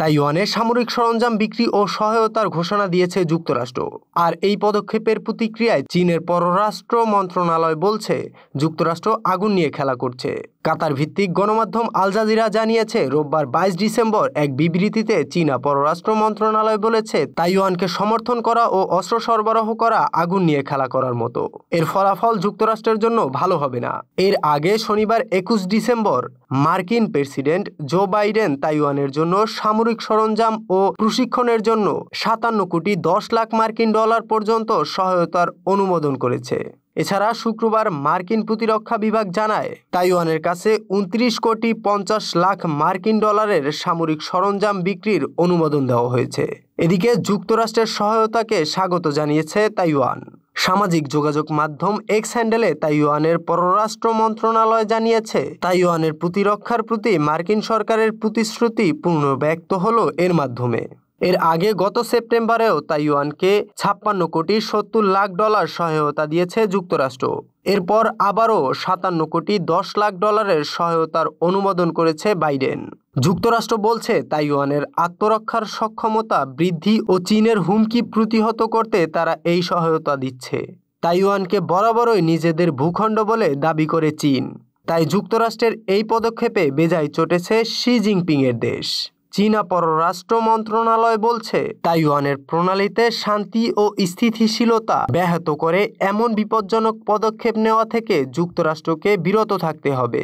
তাইওয়ানে সামরিক সরঞ্জাম বিক্রি ও সহায়তার ঘোষণা দিয়েছে যুক্তরাষ্ট্র। আর এই পদক্ষেপের প্রতিক্রিয়ায় চীনের পররাষ্ট্র মন্ত্রণালয় বলছে যুক্তরাষ্ট্র আগুন নিয়ে খেলা করছে। কাতার ভিত্তিক গণমাধ্যম আল জাজিরা জানিয়েছে রোববার 22 ডিসেম্বর এক বিবৃতিতে চীনা পররাষ্ট্র মন্ত্রণালয় বলেছে তাইওয়ানকে সমর্থন করা ও অস্ত্র সরবরাহ করা আগুন নিয়ে খেলা করার মতো। এর ফলাফল যুক্তরাষ্ট্রের জন্য ভালো হবে না। এর আগে শনিবার 21 ডিসেম্বর মার্কিন প্রেসিডেন্ট জো বাইডেন তাইওয়ানের জন্য সামরিক সরঞ্জাম ও প্রশিক্ষণের জন্য 57 কোটি 10 লাখ মার্কিন ডলার পর্যন্ত সহায়তার অনুমোদন করেছে। এছাড়া শুক্রবার মার্কিন প্রতিরক্ষা বিভাগ জানায় তাইওয়ানের কাছে 29 কোটি 50 লাখ মার্কিন ডলারের সামরিক সরঞ্জাম বিক্রির অনুমোদন দেওয়া হয়েছে। এদিকে যুক্তরাষ্ট্রের সহায়তাকে স্বাগত জানিয়েছে তাইওয়ান। সামাজিক যোগাযোগ মাধ্যম এক্স হ্যান্ডেলে তাইওয়ানের পররাষ্ট্র মন্ত্রণালয় জানিয়েছে তাইওয়ানের প্রতিরক্ষার প্রতি মার্কিন সরকারের প্রতিশ্রুতি পুনর্ব্যক্ত হলো এর মাধ্যমে। এর আগে গত সেপ্টেম্বরেও তাইওয়ানকে 56 কোটি 70 লাখ ডলার সহায়তা দিয়েছে যুক্তরাষ্ট্র। এরপর আবারও 57 কোটি 10 লাখ ডলারের সহায়তার অনুমোদন করেছে বাইডেন। যুক্তরাষ্ট্র বলছে তাইওয়ানের আত্মরক্ষার সক্ষমতা বৃদ্ধি ও চীনের হুমকি প্রতিহত করতে তারা এই সহায়তা দিচ্ছে। তাইওয়ানকে বরাবরই নিজেদের ভূখণ্ড বলে দাবি করে চীন। তাই যুক্তরাষ্ট্রের এই পদক্ষেপে বেজায় চটেছে শি জিনপিংয়ের দেশ। চীনা পররাষ্ট্র মন্ত্রণালয় বলছে তাইওয়ানের প্রণালীতে শান্তি ও স্থিতিশীলতা ব্যাহত করে এমন বিপজ্জনক পদক্ষেপ নেওয়া থেকে যুক্তরাষ্ট্রকে বিরত থাকতে হবে।